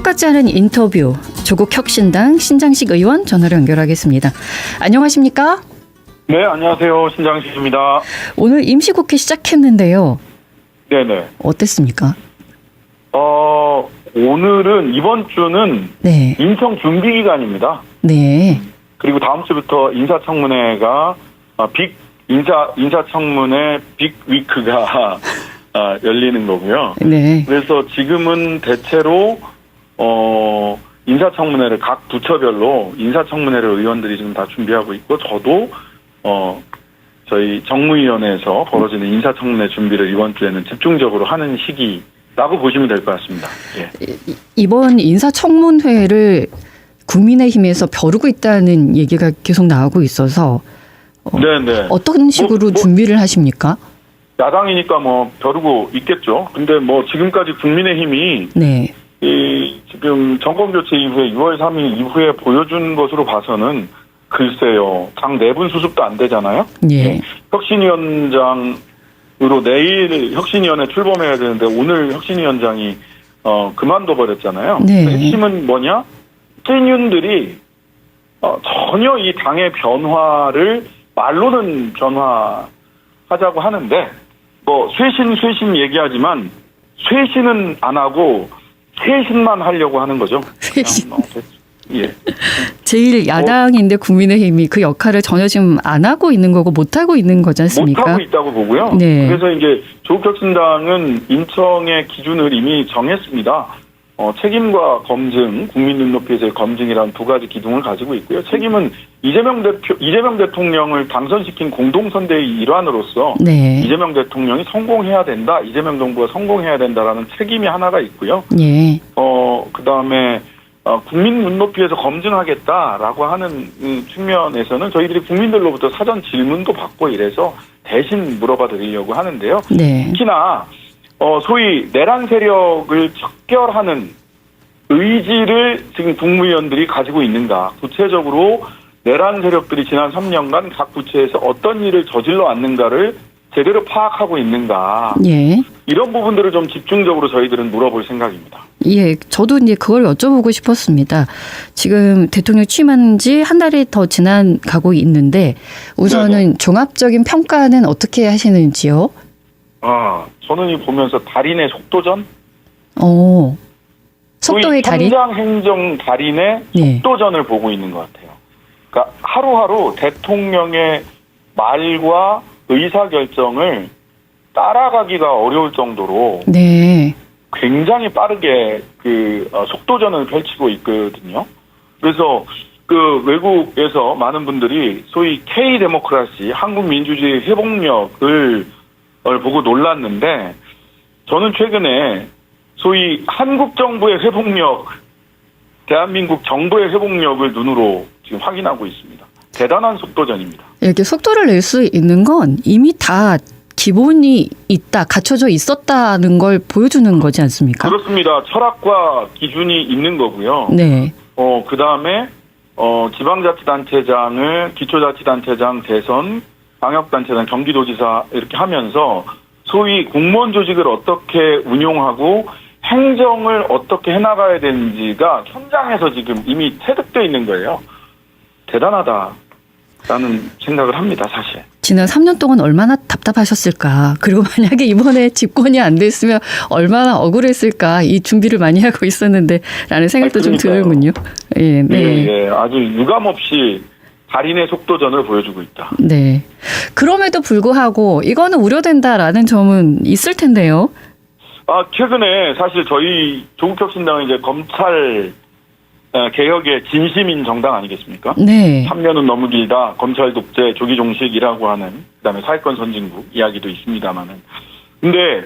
속 같지 않은 인터뷰, 조국 혁신당 신장식 의원 전화로 연결하겠습니다. 안녕하십니까? 네, 안녕하세요. 신장식입니다. 오늘 임시국회 시작했는데요. 네네. 어땠습니까? 오늘은, 이번 주는 네. 인청 준비 기간입니다. 네. 그리고 다음 주부터 인사청문회가, 인사청문회 빅 위크가 열리는 거고요. 네. 그래서 지금은 대체로, 인사청문회를 각 부처별로 인사청문회를 의원들이 지금 다 준비하고 있고, 저도, 저희 정무위원회에서 벌어지는 인사청문회 준비를 이번 주에는 집중적으로 하는 시기라고 보시면 될 것 같습니다. 예. 이번 인사청문회를 국민의힘에서 벼르고 있다는 얘기가 계속 나오고 있어서 네네. 어떤 식으로 준비를 하십니까? 야당이니까 벼르고 있겠죠. 근데 지금까지 국민의힘이 네. 지금 정권교체 이후에 6월 3일 이후에 보여준 것으로 봐서는 글쎄요. 당 내분 수습도 안 되잖아요. 예. 혁신위원장으로 내일 혁신위원회 출범해야 되는데 오늘 혁신위원장이 그만둬 버렸잖아요. 네. 핵심은 뭐냐? 신윤들이 전혀 이 당의 변화를 말로는 변화하자고 하는데 쇄신 얘기하지만 쇄신은 안 하고 쇄신만 하려고 하는 거죠. 쇄신. 예. 제일 야당인데 국민의힘이 그 역할을 전혀 지금 안 하고 있는 거고 못 하고 있는 거지 않습니까? 못 하고 있다고 보고요. 네. 그래서 이제 조국혁신당은 인청의 기준을 이미 정했습니다. 책임과 검증, 국민 눈높이에서의 검증이라는 두 가지 기둥을 가지고 있고요. 책임은 이재명 대통령을 당선시킨 공동선대의 일환으로서 네. 이재명 대통령이 성공해야 된다, 이재명 정부가 성공해야 된다라는 책임이 하나가 있고요. 예. 그다음에 국민 눈높이에서 검증하겠다라고 하는 측면에서는 저희들이 국민들로부터 사전 질문도 받고 이래서 대신 물어봐 드리려고 하는데요. 네. 특히나 소위 내란 세력을 척결하는 의지를 지금 국무위원들이 가지고 있는가. 구체적으로 내란 세력들이 지난 3년간 각 부처에서 어떤 일을 저질러 왔는가를 제대로 파악하고 있는가. 예. 이런 부분들을 좀 집중적으로 저희들은 물어볼 생각입니다. 예, 저도 이제 그걸 여쭤보고 싶었습니다. 지금 대통령 취임한 지 한 달이 더 가고 있는데 우선은 네네. 종합적인 평가는 어떻게 하시는지요? 저는 이 보면서 달인의 속도전? 속도의 달인? 현장 행정 달인의 네. 속도전을 보고 있는 것 같아요. 그러니까 하루하루 대통령의 말과 의사결정을 따라가기가 어려울 정도로 네. 굉장히 빠르게 속도전을 펼치고 있거든요. 그래서 외국에서 많은 분들이 소위 K-데모크라시, 한국 민주주의 회복력을 보고 놀랐는데 저는 최근에 소위 한국 정부의 회복력, 대한민국 정부의 회복력을 눈으로 지금 확인하고 있습니다. 대단한 속도전입니다. 이렇게 속도를 낼 수 있는 건 이미 다 기본이 있다, 갖춰져 있었다는 걸 보여주는 거지 않습니까? 그렇습니다. 철학과 기준이 있는 거고요. 네. 그다음에 지방자치단체장을 기초자치단체장 대선, 방역단체장, 경기도지사 이렇게 하면서 소위 공무원 조직을 어떻게 운용하고 행정을 어떻게 해나가야 되는지가 현장에서 지금 이미 체득되어 있는 거예요. 대단하다라는 생각을 합니다, 사실. 지난 3년 동안 얼마나 답답하셨을까. 그리고 만약에 이번에 집권이 안 됐으면 얼마나 억울했을까. 이 준비를 많이 하고 있었는데 라는 생각도 좀 드는군요. 예, 네. 예, 아주 유감없이 달인의 속도전을 보여주고 있다. 네. 그럼에도 불구하고 이거는 우려된다라는 점은 있을 텐데요. 최근에 사실 저희 조국혁신당은 이제 검찰 개혁의 진심인 정당 아니겠습니까? 네. 3년은 너무 길다. 검찰 독재 조기 종식이라고 하는 그다음에 사회권 선진국 이야기도 있습니다만은. 근데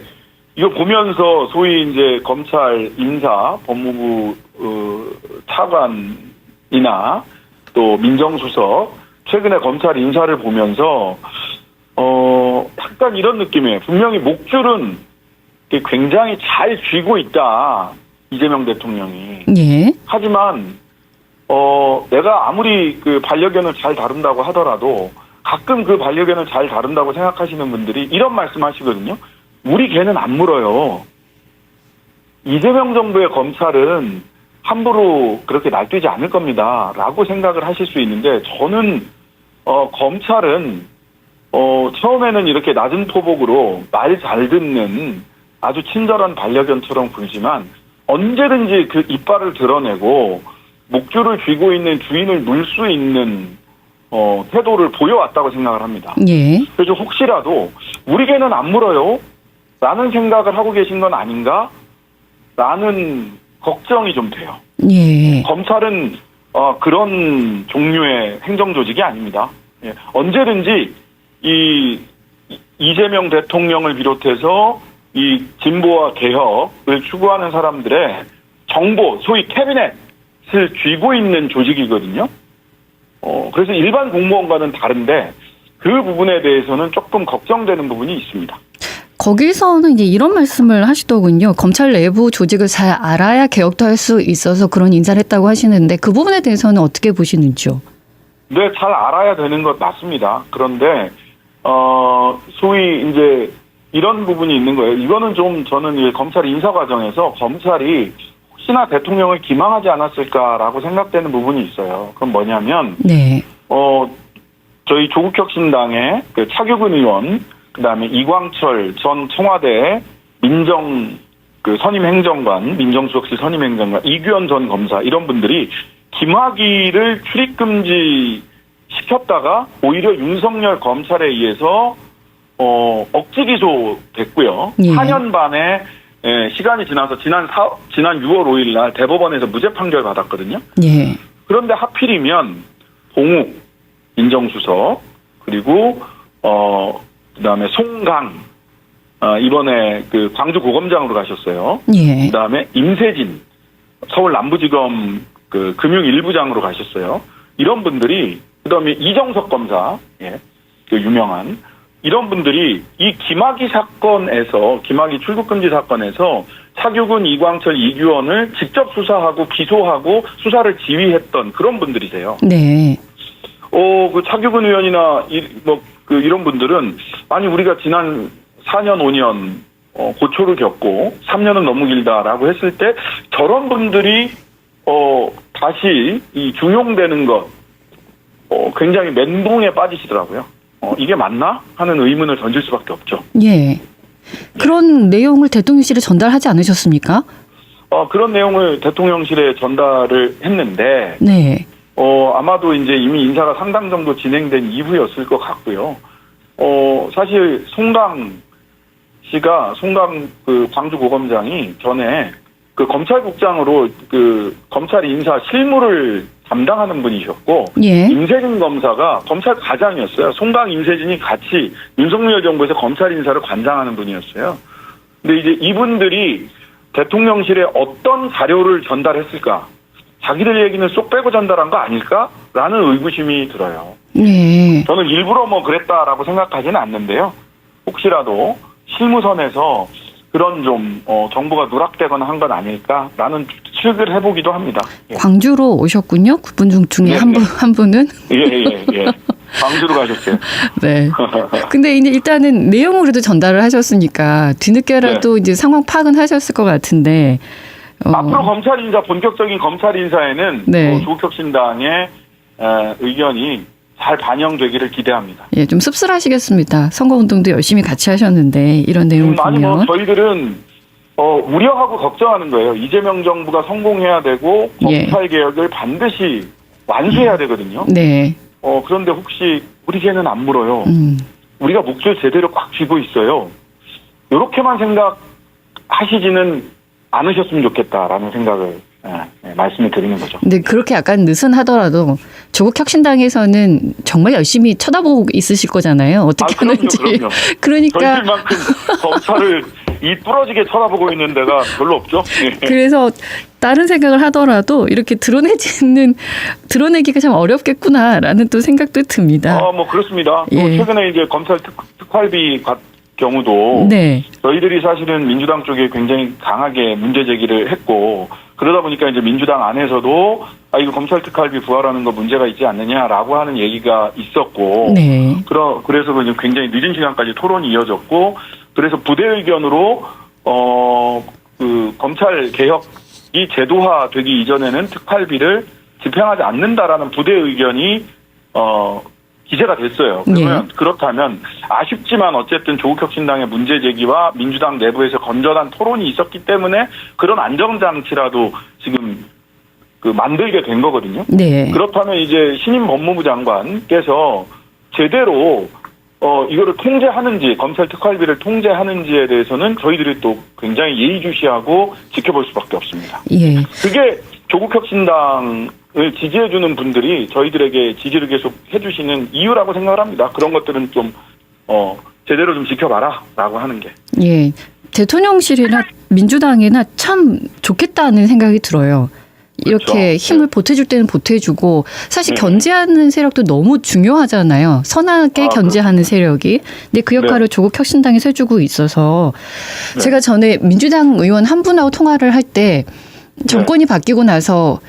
이거 보면서 소위 이제 검찰 인사 법무부 차관이나 또 민정수석 최근에 검찰 인사를 보면서 약간 이런 느낌이에요. 분명히 목줄은 굉장히 잘 쥐고 있다. 이재명 대통령이. 예. 하지만 내가 아무리 반려견을 잘 다룬다고 하더라도 가끔 그 반려견을 잘 다룬다고 생각하시는 분들이 이런 말씀하시거든요. 우리 개는 안 물어요. 이재명 정부의 검찰은 함부로 그렇게 날뛰지 않을 겁니다라고 생각을 하실 수 있는데 저는 검찰은 처음에는 이렇게 낮은 포복으로 말 잘 듣는 아주 친절한 반려견처럼 굴지만 언제든지 그 이빨을 드러내고 목줄을 쥐고 있는 주인을 물 수 있는 태도를 보여왔다고 생각을 합니다. 예. 그래서 혹시라도 우리 개는 안 물어요 라는 생각을 하고 계신 건 아닌가 라는 걱정이 좀 돼요. 예. 검찰은 그런 종류의 행정조직이 아닙니다. 예. 언제든지 이재명 대통령을 비롯해서 이 진보와 개혁을 추구하는 사람들의 정보, 소위 캐비넷을 쥐고 있는 조직이거든요. 그래서 일반 공무원과는 다른데 그 부분에 대해서는 조금 걱정되는 부분이 있습니다. 거기서는 이제 이런 말씀을 하시더군요. 검찰 내부 조직을 잘 알아야 개혁도 할 수 있어서 그런 인사를 했다고 하시는데 그 부분에 대해서는 어떻게 보시는지요? 네, 잘 알아야 되는 것 맞습니다. 그런데 소위 이제 이런 부분이 있는 거예요. 이거는 좀 저는 이제 검찰 인사 과정에서 검찰이 혹시나 대통령을 기망하지 않았을까라고 생각되는 부분이 있어요. 그건 뭐냐면 네. 저희 조국혁신당의 그 차규근 의원, 그다음에 이광철 전 청와대 선임행정관, 민정수석실 선임행정관, 이규현 전 검사 이런 분들이 김학의를 출입금지 시켰다가 오히려 윤석열 검찰에 의해서 억지 기소됐고요. 예. 4년 반의 시간이 지나서 지난 6월 5일 날 대법원에서 무죄 판결 받았거든요. 예. 그런데 하필이면 봉욱 민정수석 그리고 그다음에 송강 이번에 그 광주고검장으로 가셨어요. 예. 그다음에 임세진 서울 남부지검 그 금융 1부장으로 가셨어요. 이런 분들이 그다음에 이정석 검사 그 유명한 이런 분들이 이 김학의 사건에서 김학의 출국금지 사건에서 차규근, 이광철, 이규원을 직접 수사하고 기소하고 수사를 지휘했던 그런 분들이세요. 네. 그 차규근 의원이나 이런 분들은 아니 우리가 지난 4년 5년 고초를 겪고 3년은 너무 길다라고 했을 때 저런 분들이 다시 이 중용되는 것 굉장히 멘붕에 빠지시더라고요. 이게 맞나 하는 의문을 던질 수밖에 없죠. 예. 그런 내용을 대통령실에 전달하지 않으셨습니까? 그런 내용을 대통령실에 전달을 했는데 네. 아마도 이제 이미 인사가 상당 정도 진행된 이후였을 것 같고요. 사실 송강 그 광주고검장이 전에 그 검찰국장으로 그 검찰 인사 실무를 담당하는 분이셨고, 예. 임세진 검사가 검찰 과장이었어요. 송강, 임세진이 같이 윤석열 정부에서 검찰 인사를 관장하는 분이었어요. 근데 이제 이분들이 대통령실에 어떤 자료를 전달했을까? 자기들 얘기는 쏙 빼고 전달한 거 아닐까라는 의구심이 들어요. 네. 저는 일부러 그랬다라고 생각하지는 않는데요. 혹시라도 실무선에서 그런 좀 정보가 누락되거나 한 건 아닐까라는 추측을 해보기도 합니다. 예. 광주로 오셨군요. 그분 중에 네, 한 분은. 예. 광주로 가셨어요. 네. 근데 이제 일단은 내용으로도 전달을 하셨으니까 뒤늦게라도 네. 이제 상황 파악은 하셨을 것 같은데. 앞으로 검찰 인사, 본격적인 검찰 인사에는 네. 조국혁신당의 의견이 잘 반영되기를 기대합니다. 예, 좀 씁쓸하시겠습니다. 선거운동도 열심히 같이 하셨는데 이런 내용을 아니 보면. 저희들은 우려하고 걱정하는 거예요. 이재명 정부가 성공해야 되고 예. 검찰 개혁을 반드시 완수해야 되거든요. 네. 그런데 혹시 우리 개는 안 물어요. 우리가 목줄 제대로 꽉 쥐고 있어요. 이렇게만 생각하시지는 않으셨으면 좋겠다라는 생각을 말씀을 드리는 거죠. 근데 그렇게 약간 느슨하더라도 조국 혁신당에서는 정말 열심히 쳐다보고 있으실 거잖아요. 어떻게 하는지. 그럼요. 그러니까 저희들만큼 검찰을 이 부러지게 쳐다보고 있는 데가 별로 없죠. 그래서 다른 생각을 하더라도 이렇게 드러내기가 참 어렵겠구나라는 또 생각도 듭니다. 그렇습니다. 예. 최근에 이제 검찰 특활비 경우도 네. 저희들이 사실은 민주당 쪽에 굉장히 강하게 문제 제기를 했고 그러다 보니까 이제 민주당 안에서도 이거 검찰 특활비 부활하는 거 문제가 있지 않느냐라고 하는 얘기가 있었고 네. 그래서 굉장히 늦은 시간까지 토론이 이어졌고 그래서 부대 의견으로 그 검찰 개혁 이 제도화되기 이전에는 특활비를 집행하지 않는다라는 부대 의견이 기재가 됐어요. 그러면 그렇다면 아쉽지만 어쨌든 조국혁신당의 문제 제기와 민주당 내부에서 건전한 토론이 있었기 때문에 그런 안정장치라도 지금 만들게 된 거거든요. 네. 그렇다면 이제 신임 법무부 장관께서 제대로 이거를 통제하는지, 검찰 특활비를 통제하는지에 대해서는 저희들이 또 굉장히 예의주시하고 지켜볼 수밖에 없습니다. 예. 그게 조국혁신당을 지지해주는 분들이 저희들에게 지지를 계속 해주시는 이유라고 생각을 합니다. 그런 것들은 좀 제대로 좀 지켜봐라라고 하는 게. 예. 대통령실이나 민주당이나 참 좋겠다는 생각이 들어요. 이렇게 그렇죠. 힘을 보태줄 때는 보태주고 사실 네. 견제하는 세력도 너무 중요하잖아요. 선하게 견제하는 세력이. 근데 그 역할을 조국혁신당에서 해주고 있어서 제가 전에 민주당 의원 한 분하고 통화를 할 때 정권이 바뀌고 나서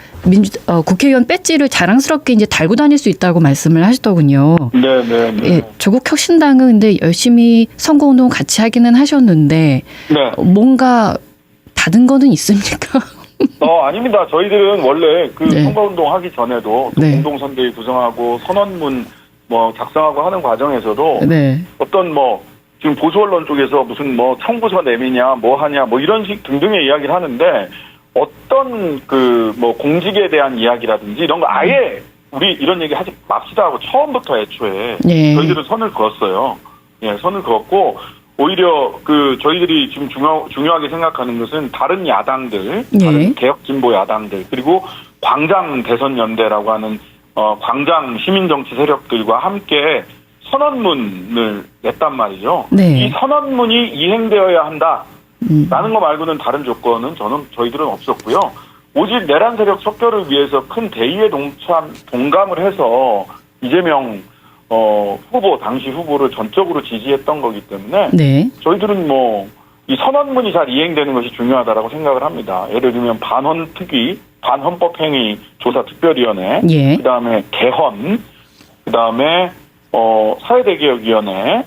국회의원 배지를 자랑스럽게 이제 달고 다닐 수 있다고 말씀을 하시더군요. 네. 예, 조국혁신당은 근데 열심히 선거운동 같이 하기는 하셨는데 뭔가 받은 거는 있습니까? 아닙니다. 저희들은 원래 선거운동 하기 전에도 또 공동선대위 구성하고 선언문 작성하고 하는 과정에서도 어떤 지금 보수 언론 쪽에서 무슨 청구서 내미냐 하냐 이런 식 등등의 이야기를 하는데 어떤 공직에 대한 이야기라든지 이런 거 아예 우리 이런 얘기 하지 맙시다 하고 처음부터 애초에 저희들은 선을 그었어요. 예, 선을 그었고 오히려 저희들이 지금 중요하게 생각하는 것은 다른 야당들, 다른 개혁 진보 야당들, 그리고 광장 대선 연대라고 하는 광장 시민 정치 세력들과 함께 선언문을 냈단 말이죠. 이 선언문이 이행되어야 한다라는 거 말고는 다른 조건은 저희들은 없었고요. 오직 내란 세력 척결을 위해서 큰 대의에 동감을 해서 이재명 당시 후보를 전적으로 지지했던 거기 때문에 저희들은 이 선언문이 잘 이행되는 것이 중요하다라고 생각을 합니다. 예를 들면 반헌법행위 조사특별위원회, 그다음에 개헌, 그다음에 사회대개혁위원회,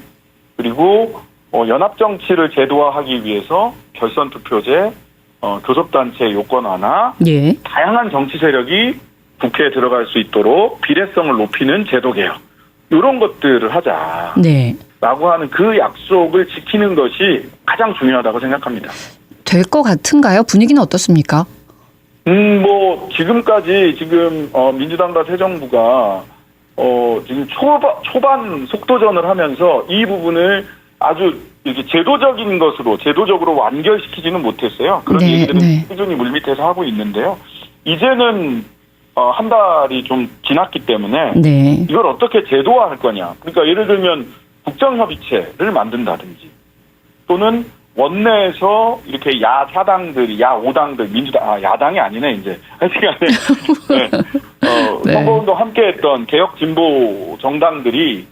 그리고 연합정치를 제도화하기 위해서 결선투표제, 교섭단체 요건 완화, 다양한 정치 세력이 국회에 들어갈 수 있도록 비례성을 높이는 제도개혁. 이런 것들을 하자라고 하는 그 약속을 지키는 것이 가장 중요하다고 생각합니다. 될 것 같은가요? 분위기는 어떻습니까? 지금까지 민주당과 새 정부가 지금 초반 속도전을 하면서 이 부분을 아주 이렇게 제도적으로 완결시키지는 못했어요. 그런 얘기들은 꾸준히 물밑에서 하고 있는데요. 이제는 한 달이 좀 지났기 때문에 이걸 어떻게 제도화할 거냐. 그러니까 예를 들면 국정협의체를 만든다든지 또는 원내에서 이렇게 야4당들이 야5당들 민주당 야당이 아니네 이제 하여튼간에 선거운동 함께했던 개혁 진보 정당들이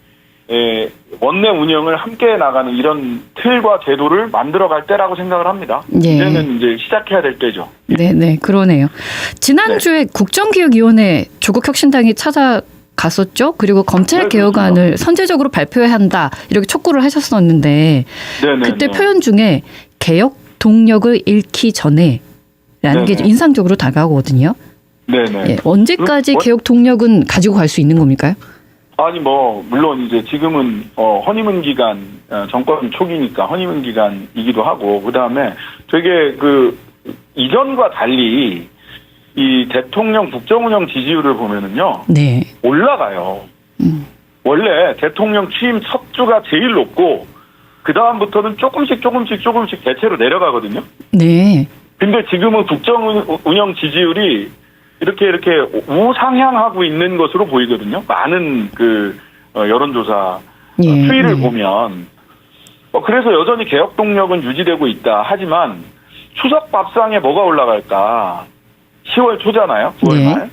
원내 운영을 함께 나가는 이런 틀과 제도를 만들어갈 때라고 생각을 합니다. 이제는 이제 시작해야 될 때죠. 네, 그러네요. 지난주에 국정기획위원회 조국혁신당이 찾아갔었죠. 그리고 검찰개혁안을 선제적으로 발표해야 한다 이렇게 촉구를 하셨었는데 그때 표현 중에 개혁 동력을 잃기 전에라는 게 인상적으로 다가오거든요. 언제까지 개혁 동력은 가지고 갈 수 있는 겁니까? 아니 물론 이제 지금은 허니문 기간 정권 초기니까 허니문 기간이기도 하고 그다음에 되게 이전과 달리 이 대통령 국정운영 지지율을 보면은요 올라가요. 원래 대통령 취임 첫 주가 제일 높고 그 다음부터는 조금씩 대체로 내려가거든요. 근데 지금은 국정운영 지지율이 이렇게 우상향하고 있는 것으로 보이거든요. 많은 여론조사 추이를 보면 그래서 여전히 개혁 동력은 유지되고 있다. 하지만 추석 밥상에 뭐가 올라갈까? 10월 초잖아요. 9월 말.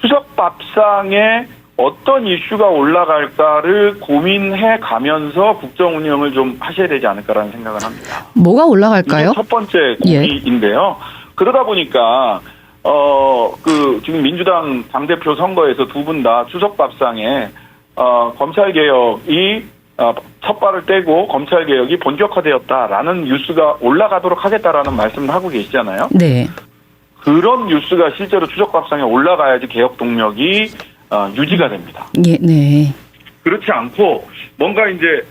추석 밥상에 어떤 이슈가 올라갈까를 고민해 가면서 국정 운영을 좀 하셔야 되지 않을까라는 생각을 합니다. 뭐가 올라갈까요? 이게 첫 번째 고민인데요. 그러다 보니까 지금 민주당 당대표 선거에서 두 분 다 추석 밥상에 검찰개혁이 첫 발을 떼고 검찰개혁이 본격화되었다라는 뉴스가 올라가도록 하겠다라는 말씀을 하고 계시잖아요. 그런 뉴스가 실제로 추적밥상에 올라가야지 개혁 동력이 유지가 됩니다. 예, 네. 그렇지 않고 뭔가 이제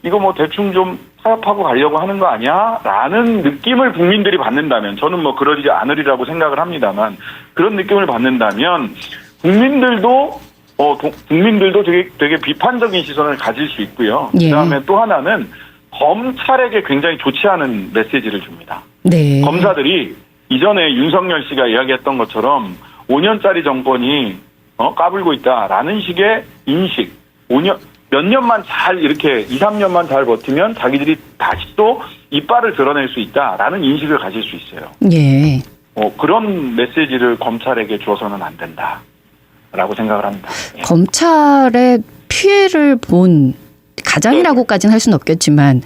이거 뭐 대충 좀 타협하고 가려고 하는 거 아니야? 라는 느낌을 국민들이 받는다면, 저는 뭐 그러지 않으리라고 생각을 합니다만, 그런 느낌을 받는다면 국민들도 되게 비판적인 시선을 가질 수 있고요. 예. 그다음에 또 하나는 검찰에게 굉장히 좋지 않은 메시지를 줍니다. 네. 검사들이 이전에 윤석열 씨가 이야기했던 것처럼 5년짜리 정권이 까불고 있다라는 식의 인식, 몇 년만 잘 이렇게 2, 3년만 잘 버티면 자기들이 다시 또 이빨을 드러낼 수 있다라는 인식을 가질 수 있어요. 예. 그런 메시지를 검찰에게 줘서는 안 된다라고 생각을 합니다. 예. 검찰의 피해를 본 가장이라고까지는 할 수는 없겠지만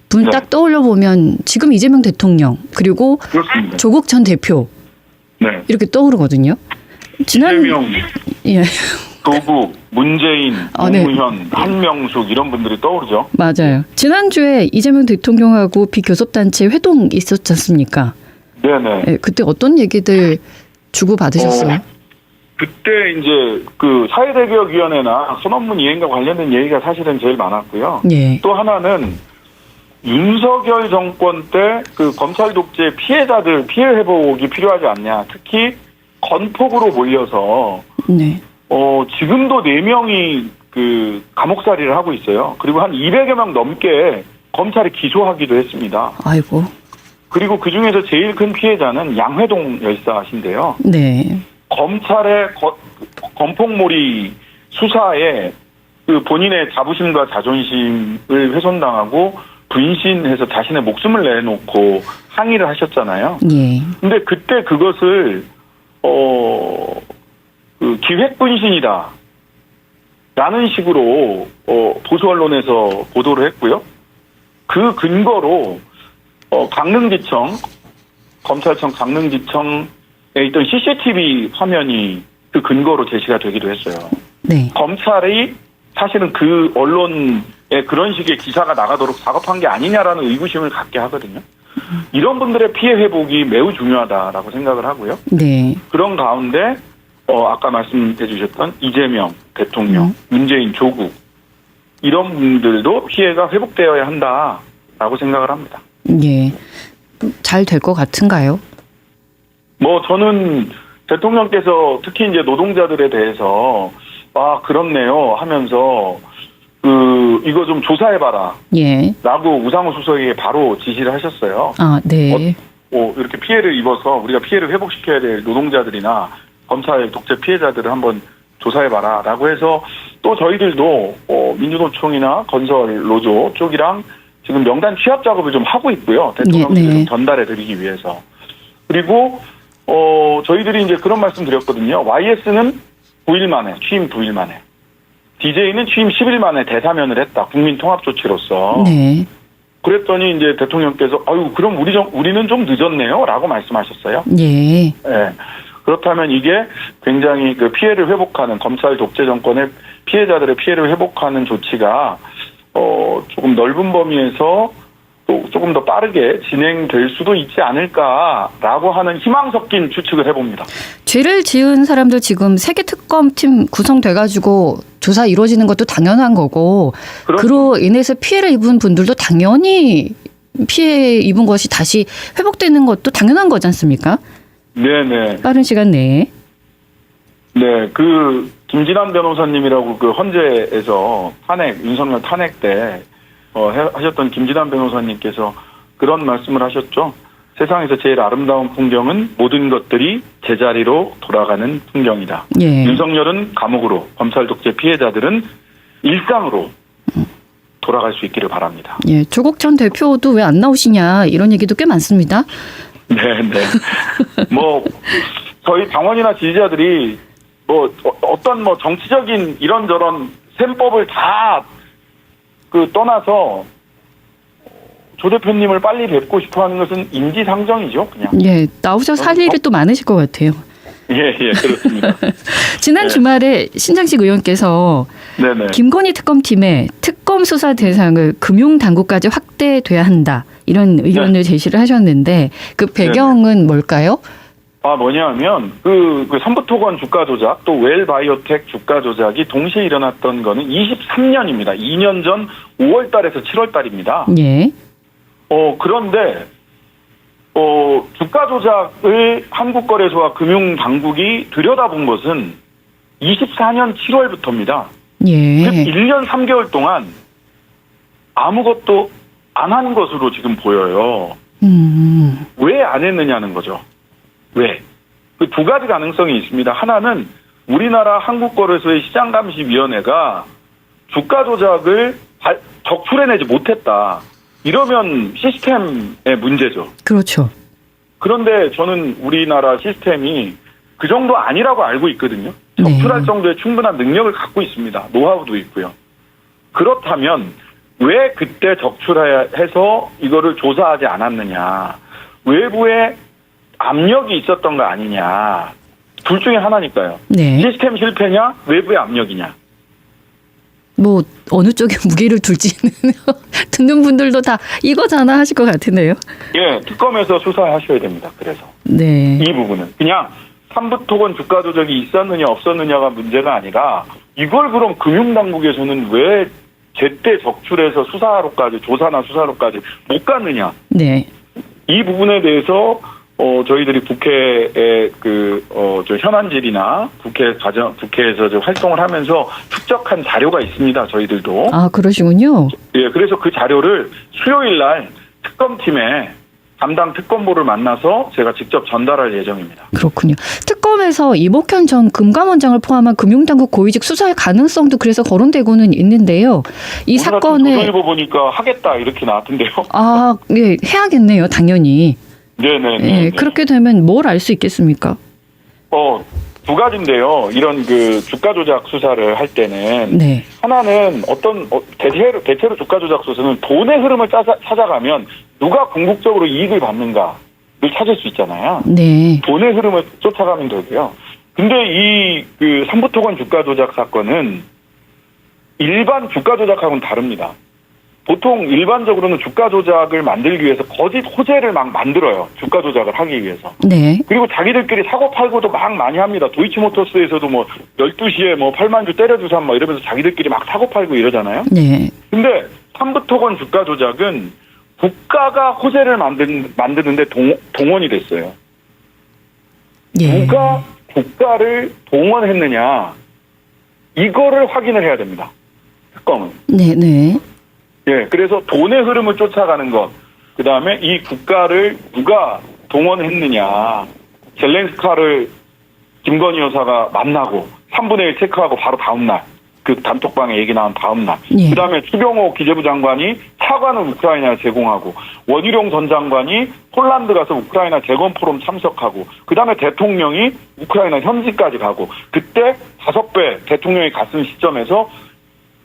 분 딱 네. 떠올려 보면 지금 이재명 대통령 그리고 그렇습니다. 조국 전 대표 네. 이렇게 떠오르거든요. 이재명, 예. 조국, 문재인, 네. 노무현, 한명숙 이런 분들이 떠오르죠. 맞아요. 지난주에 이재명 대통령하고 비교섭단체 회동 있었지 않습니까? 네네. 예, 그때 어떤 얘기들 주고 받으셨어요? 그때 이제 그 사회대개혁위원회나 선언문 이행과 관련된 얘기가 사실은 제일 많았고요. 예. 또 하나는 윤석열 정권 때 그 검찰 독재 피해자들 피해 회복이 필요하지 않냐. 특히 건폭으로 몰려서 네. 지금도 4명이 그 감옥살이를 하고 있어요. 그리고 한 200여 명 넘게 검찰이 기소하기도 했습니다. 아이고. 그리고 그 중에서 제일 큰 피해자는 양회동 열사신데요. 네. 검찰의 건폭몰이 수사에 그 본인의 자부심과 자존심을 훼손당하고 분신해서 자신의 목숨을 내놓고 항의를 하셨잖아요. 예. 근데 그때 그것을 그 기획 분신이다 라는 식으로 보수 언론에서 보도를 했고요. 그 근거로 강릉지청 검찰청 강릉지청에 있던 CCTV 화면이 그 근거로 제시가 되기도 했어요. 네. 검찰이 사실은 그 언론에 그런 식의 기사가 나가도록 작업한 게 아니냐라는 의구심을 갖게 하거든요. 이런 분들의 피해 회복이 매우 중요하다라고 생각을 하고요. 네. 그런 가운데 아까 말씀해 주셨던 이재명 대통령, 문재인, 조국 이런 분들도 피해가 회복되어야 한다라고 생각을 합니다. 예. 잘 될 것 같은가요? 뭐 저는 대통령께서 특히 이제 노동자들에 대해서 그렇네요 하면서 이거 좀 조사해봐라. 예. 라고 우상호 수석에게 바로 지시를 하셨어요. 아, 네. 이렇게 피해를 입어서 우리가 피해를 회복시켜야 될 노동자들이나 검찰 독재 피해자들을 한번 조사해봐라. 라고 해서 또 저희들도 민주노총이나 건설노조 쪽이랑 지금 명단 취합 작업을 좀 하고 있고요. 대통령께 좀 전달해드리기 위해서. 그리고 저희들이 이제 그런 말씀 드렸거든요. YS는 9일 만에, 취임 9일 만에. DJ는 취임 10일 만에 대사면을 했다. 국민통합조치로서. 네. 그랬더니 이제 대통령께서 그럼 우리는 좀 늦었네요. 라고 말씀하셨어요. 예. 네. 그렇다면 이게 굉장히 그 피해를 회복하는 검찰 독재 정권의 피해자들의 피해를 회복하는 조치가 조금 넓은 범위에서 또 조금 더 빠르게 진행될 수도 있지 않을까라고 하는 희망 섞인 추측을 해봅니다. 죄를 지은 사람들 지금 세계 특검팀 구성돼가지고 조사 이루어지는 것도 당연한 거고, 그로 인해서 피해를 입은 분들도 당연히 피해 입은 것이 다시 회복되는 것도 당연한 거지 않습니까? 네네. 빠른 시간 내에. 네, 그 김진환 변호사님이라고 그 헌재에서 윤석열 탄핵 때 하셨던 김진환 변호사님께서 그런 말씀을 하셨죠. 세상에서 제일 아름다운 풍경은 모든 것들이 제자리로 돌아가는 풍경이다. 예. 윤석열은 감옥으로, 검찰 독재 피해자들은 일상으로 돌아갈 수 있기를 바랍니다. 예, 조국 전 대표도 왜 안 나오시냐 이런 얘기도 꽤 많습니다. 네. 뭐 저희 당원이나 지지자들이 어떤 정치적인 이런저런 셈법을 다 떠나서 조 대표님을 빨리 뵙고 싶어하는 것은 인지상정이죠, 그냥. 예, 나오셔서 할 일이 또 많으실 것 같아요. 예, 그렇습니다. 지난 주말에 신장식 의원께서 네네. 김건희 특검팀의 특검 수사 대상을 금융당국까지 확대돼야 한다 이런 의견을 제시를 하셨는데 그 배경은 뭘까요? 뭐냐면 그 삼부토건 주가 조작 또 웰바이오텍 주가 조작이 동시에 일어났던 거는 23년입니다. 2년 전 5월 달에서 7월 달입니다. 예. 그런데 주가 조작을 한국거래소와 금융당국이 들여다본 것은 24년 7월부터입니다. 예. 즉 1년 3개월 동안 아무것도 안 한 것으로 지금 보여요. 왜 안 했느냐는 거죠. 왜? 그 두 가지 가능성이 있습니다. 하나는 우리나라 한국거래소의 시장감시위원회가 주가 조작을 적출해내지 못했다. 이러면 시스템의 문제죠. 그렇죠. 그런데 저는 우리나라 시스템이 그 정도 아니라고 알고 있거든요. 적출할 네. 정도의 충분한 능력을 갖고 있습니다. 노하우도 있고요. 그렇다면 왜 그때 적출해서 이거를 조사하지 않았느냐. 외부에 압력이 있었던 거 아니냐. 둘 중에 하나니까요. 네. 시스템 실패냐, 외부의 압력이냐. 뭐 어느 쪽에 무게를 둘지는 듣는 분들도 다 이거잖아 하실 것 같은데요. 예, 특검에서 수사하셔야 됩니다. 그래서 네. 이 부분은 그냥 삼부토건 주가 조작이 있었느냐 없었느냐가 문제가 아니라 이걸 그럼 금융당국에서는 왜 제때 적출해서 수사로까지 조사나 수사로까지 못 갔느냐. 네. 이 부분에 대해서 저희들이 국회의 저 현안질이나 국회에서 저 활동을 하면서 축적한 자료가 있습니다. 저희들도. 아, 그러시군요. 예, 그래서 그 자료를 수요일 날 특검팀에 담당 특검보를 만나서 제가 직접 전달할 예정입니다. 그렇군요. 특검에서 이복현 전 금감원장을 포함한 금융당국 고위직 수사의 가능성도 그래서 거론되고는 있는데요. 이 사건에 조선일보 보니까 하겠다 이렇게 나왔던데요. 아, 예, 해야겠네요. 당연히. 네네. 예, 그렇게 되면 뭘 알 수 있겠습니까? 두 가지인데요. 이런 그 주가 조작 수사를 할 때는 네. 하나는 대체로 주가 조작 수사는 돈의 흐름을 찾아가면 누가 궁극적으로 이익을 받는가를 찾을 수 있잖아요. 네. 돈의 흐름을 쫓아가면 되고요. 근데 이 그 삼부토건 주가 조작 사건은 일반 주가 조작하고는 다릅니다. 보통 일반적으로는 주가 조작을 만들기 위해서 거짓 호재를 막 만들어요. 주가 조작을 하기 위해서. 네. 그리고 자기들끼리 사고 팔고도 막 많이 합니다. 도이치모터스에서도 뭐 12시에 뭐 8만 주 때려주삼 뭐 이러면서 자기들끼리 막 사고 팔고 이러잖아요. 네. 근데 삼부토건 주가 조작은 국가가 호재를 만드는데 동원이 됐어요. 예. 누가 국가를 동원했느냐 이거를 확인을 해야 됩니다. 특검은. 네, 네. 예, 그래서 돈의 흐름을 쫓아가는 것. 그 다음에 이 국가를 누가 동원했느냐. 젤렌스카를 김건희 여사가 만나고 3분의 1 체크하고 바로 다음날 그 단톡방에 얘기 나온 다음날. 예. 그 다음에 추경호 기재부 장관이 차관을 우크라이나에 제공하고 원희룡 전 장관이 폴란드 가서 우크라이나 재건 포럼 참석하고 그 다음에 대통령이 우크라이나 현지까지 가고 그때 5배 대통령이 갔은 시점에서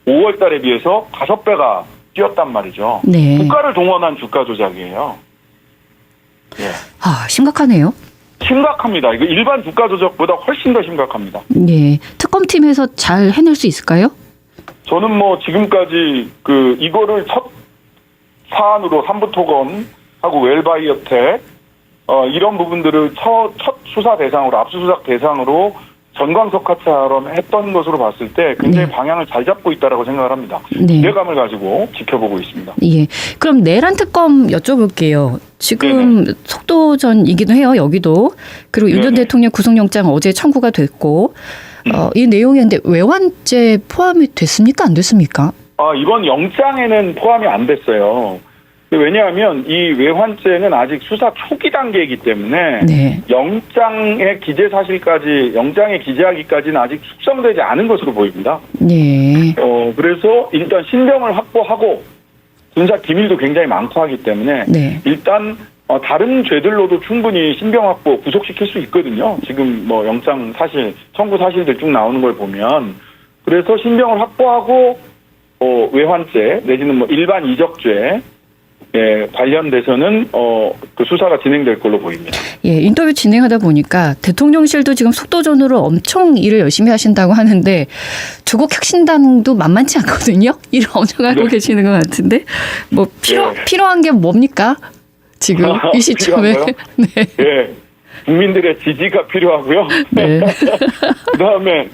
5월 달에 비해서 5배가 뛰었단 말이죠. 네. 국가를 동원한 주가 조작이에요. 예. 아, 심각하네요. 심각합니다. 이거 일반 주가 조작보다 훨씬 더 심각합니다. 예. 특검팀에서 잘 해낼 수 있을까요? 저는 뭐 지금까지 이거를 첫 사안으로 삼부토건하고 웰바이오텍 이런 부분들을 첫 수사 대상으로 압수수색 대상으로 전광석화처럼 했던 것으로 봤을 때 굉장히 네. 방향을 잘 잡고 있다라고 생각을 합니다. 네. 기대감을 가지고 지켜보고 있습니다. 예. 그럼 내란 특검 여쭤볼게요. 지금 속도전이기도 해요. 여기도. 그리고 윤 전 네네. 대통령 구속영장 어제 청구가 됐고 이 내용이 근데 외환죄 포함이 됐습니까? 안 됐습니까? 이번 영장에는 포함이 안 됐어요. 왜냐하면 이 외환죄는 아직 수사 초기 단계이기 때문에 네. 영장의 기재 사실까지 영장에 기재하기까지는 아직 숙성되지 않은 것으로 보입니다. 네. 그래서 일단 신병을 확보하고 군사 기밀도 굉장히 많고 하기 때문에 네. 일단 다른 죄들로도 충분히 신병 확보 구속시킬 수 있거든요. 지금 뭐 영장 사실 청구 사실들 쭉 나오는 걸 보면 그래서 신병을 확보하고 외환죄 내지는 뭐 일반 이적죄 관련돼서는 그 수사가 진행될 걸로 보입니다. 예, 인터뷰 진행하다 보니까 대통령실도 지금 속도전으로 엄청 일을 열심히 하신다고 하는데 조국 혁신당도 만만치 않거든요. 일을 엄청 하고 네. 계시는 것 같은데 필요한 게 뭡니까? 지금 이 시점에. 필요한가요? 네. 예. 국민들의 지지가 필요하고요. 네. 그다음에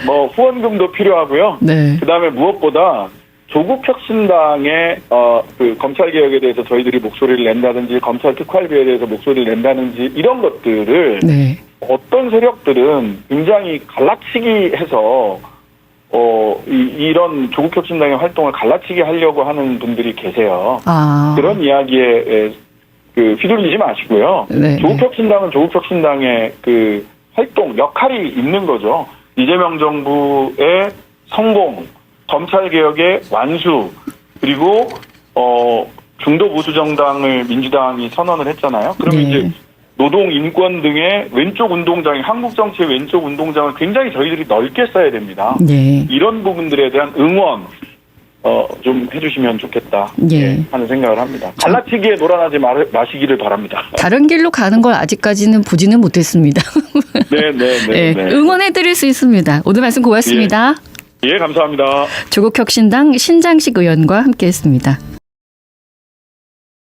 뭐 후원금도 필요하고요. 네. 그다음에 무엇보다 조국 혁신당의 그 검찰 개혁에 대해서 저희들이 목소리를 낸다든지 검찰 특활비에 대해서 목소리를 낸다든지 이런 것들을 네. 어떤 세력들은 굉장히 갈라치기 해서 이런 조국 혁신당의 활동을 갈라치기 하려고 하는 분들이 계세요. 아. 그런 이야기에 그 휘둘리지 마시고요. 네. 조국 혁신당은 조국 혁신당의 그 활동 역할이 있는 거죠. 이재명 정부의 성공, 검찰 개혁의 완수, 그리고 중도 보수 정당을 민주당이 선언을 했잖아요. 그러면 네. 이제 노동, 인권 등의 왼쪽 운동장이 한국 정치의 왼쪽 운동장을 굉장히 저희들이 넓게 써야 됩니다. 네. 이런 부분들에 대한 응원 좀 해주시면 좋겠다 예. 하는 생각을 합니다. 갈라치기에 놀아나지 마시기를 바랍니다. 다른 길로 가는 걸 아직까지는 보지는 못했습니다. 네. 응원해드릴 수 있습니다. 오늘 말씀 고맙습니다. 예, 감사합니다. 조국혁신당 신장식 의원과 함께했습니다.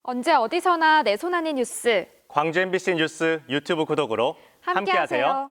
언제 어디서나 내 손 안의 뉴스 광주 MBC 뉴스 유튜브 구독으로 함께하세요.